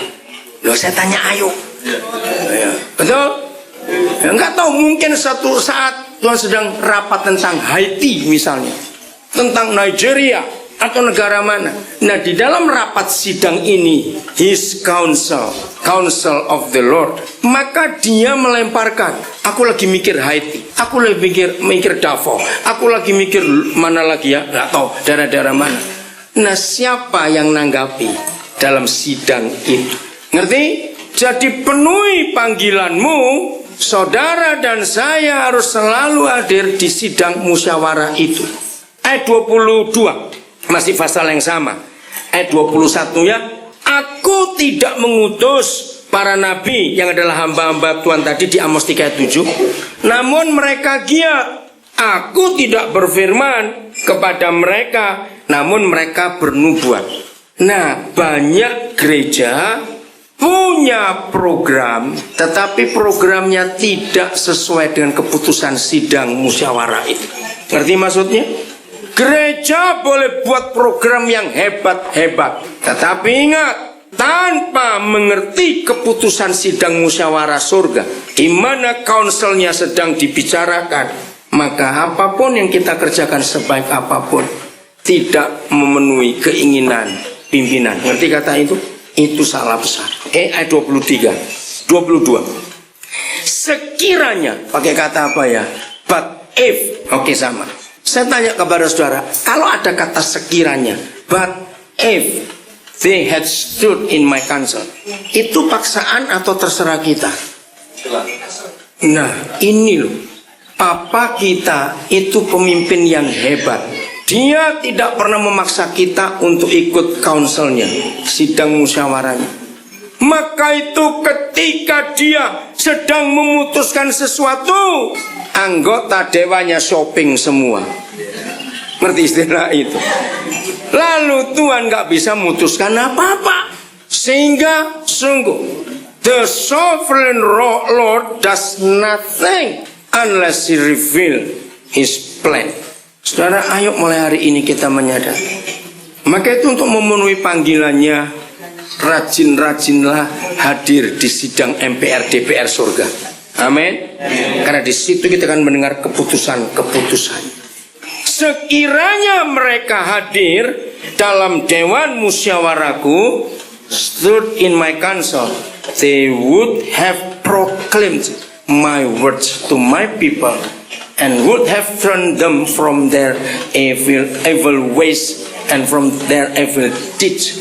Loh, saya tanya ayo. Ya. Betul? Ya, enggak tahu, mungkin satu saat Tuhan sedang rapat tentang Haiti misalnya, tentang Nigeria atau negara mana. Nah, di dalam rapat sidang ini, His counsel of the Lord, maka dia melemparkan, aku lagi mikir Haiti, aku lagi mikir Davao, aku lagi mikir mana lagi ya, nggak tahu daerah-daerah mana. Nah, siapa yang nanggapi dalam sidang itu? Ngerti? Jadi penuhi panggilanmu, saudara dan saya harus selalu hadir di sidang musyawarah itu. Ayat 22 masih pasal yang sama. Ayat 21 ya. Aku tidak mengutus para nabi yang adalah hamba-hamba Tuhan tadi di Amos 3 ayat 7. Namun mereka giat. Aku tidak berfirman kepada mereka, namun mereka bernubuat. Nah, banyak gereja punya program, tetapi programnya tidak sesuai dengan keputusan sidang musyawarah itu. Ngerti maksudnya? Gereja boleh buat program yang hebat-hebat, tetapi ingat, tanpa mengerti keputusan sidang musyawarah surga, di mana kaunselnya sedang dibicarakan, maka apapun yang kita kerjakan sebaik apapun tidak memenuhi keinginan pimpinan. Ngerti kata itu? Itu salah besar. Ayat 22. Sekiranya, pakai kata apa ya? But if, oke sama. Saya tanya kepada saudara, kalau ada kata sekiranya, but if they had stood in my counsel, itu paksaan atau terserah kita? Nah, ini loh, Papa kita itu pemimpin yang hebat. Dia tidak pernah memaksa kita untuk ikut kaunselnya, sidang musyawarahnya. Maka itu ketika dia sedang memutuskan sesuatu, anggota dewanya shopping semua. Ngerti istilah itu? Lalu Tuhan gak bisa memutuskan apa-apa. Sehingga sungguh, the sovereign Lord does nothing unless he reveal his plan. Saudara, ayo mulai hari ini kita menyadari. Maka itu untuk memenuhi panggilannya, rajin-rajinlah hadir di sidang MPR DPR surga. Amin. Karena di situ kita akan mendengar keputusan-keputusan. Sekiranya mereka hadir dalam dewan musyawarahku, stood in my council, they would have proclaimed my words to my people and would have turned them from their evil ways and from their evil deeds.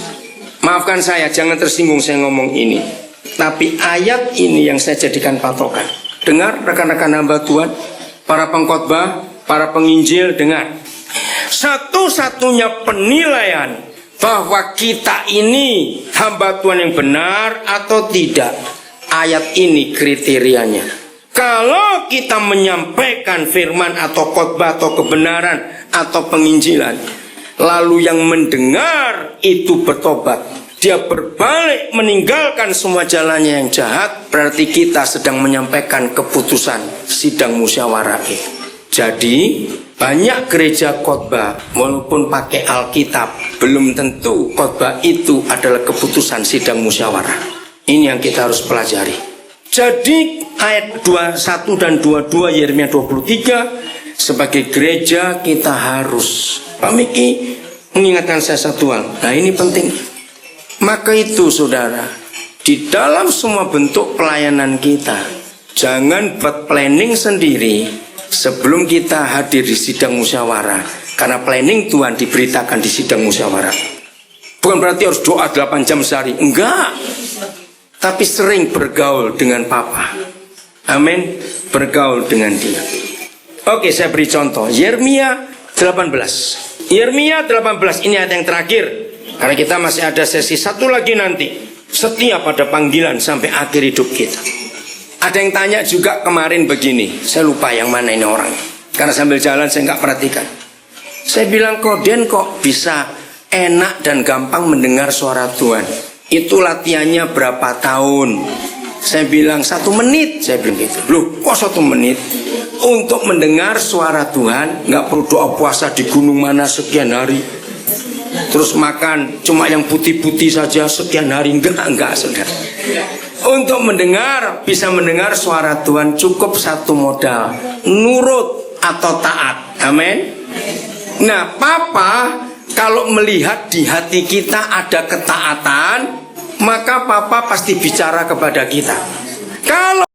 Maafkan saya, jangan tersinggung saya ngomong ini. Tapi ayat ini yang saya jadikan patokan. Dengar rekan-rekan hamba Tuhan, para pengkhotbah, para penginjil, dengar. Satu-satunya penilaian bahwa kita ini hamba Tuhan yang benar atau tidak, ayat ini kriterianya. Kalau kita menyampaikan firman atau khotbah atau kebenaran atau penginjilan, lalu yang mendengar itu bertobat, dia berbalik meninggalkan semua jalannya yang jahat, berarti kita sedang menyampaikan keputusan sidang musyawarah itu. Jadi banyak gereja khotbah walaupun pakai Alkitab, belum tentu khotbah itu adalah keputusan sidang musyawarah. Ini yang kita harus pelajari. Jadi ayat 21 dan 22 Yeremia 23, sebagai gereja kita harus, Pak Miki mengingatkan saya satu hal. Nah, ini penting. Maka itu saudara, di dalam semua bentuk pelayanan kita, jangan buat planning sendiri sebelum kita hadir di sidang musyawarah. Karena planning Tuhan diberitakan di sidang musyawarah. Bukan berarti harus doa 8 jam sehari, enggak. Tapi sering bergaul dengan Papa. Amin. Bergaul dengan dia. Oke, saya beri contoh. Yeremia 18. Yeremia 18 ini ayat yang terakhir. Karena kita masih ada sesi satu lagi nanti. Setia pada panggilan sampai akhir hidup kita. Ada yang tanya juga kemarin begini. Saya lupa yang mana ini orang. Karena sambil jalan saya nggak perhatikan. Saya bilang, Koden kok bisa enak dan gampang mendengar suara Tuhan? Itu latihannya berapa tahun? Saya bilang 1 menit. Saya bilang gitu. Loh, kok 1 menit? Untuk mendengar suara Tuhan, nggak perlu doa puasa di gunung mana sekian hari, terus makan cuma yang putih-putih saja sekian hari. Enggak saudara. Untuk mendengar, bisa mendengar suara Tuhan cukup satu modal, nurut atau taat. Amin. Nah, Papa kalau melihat di hati kita ada ketaatan, maka Papa pasti bicara kepada kita. Kalau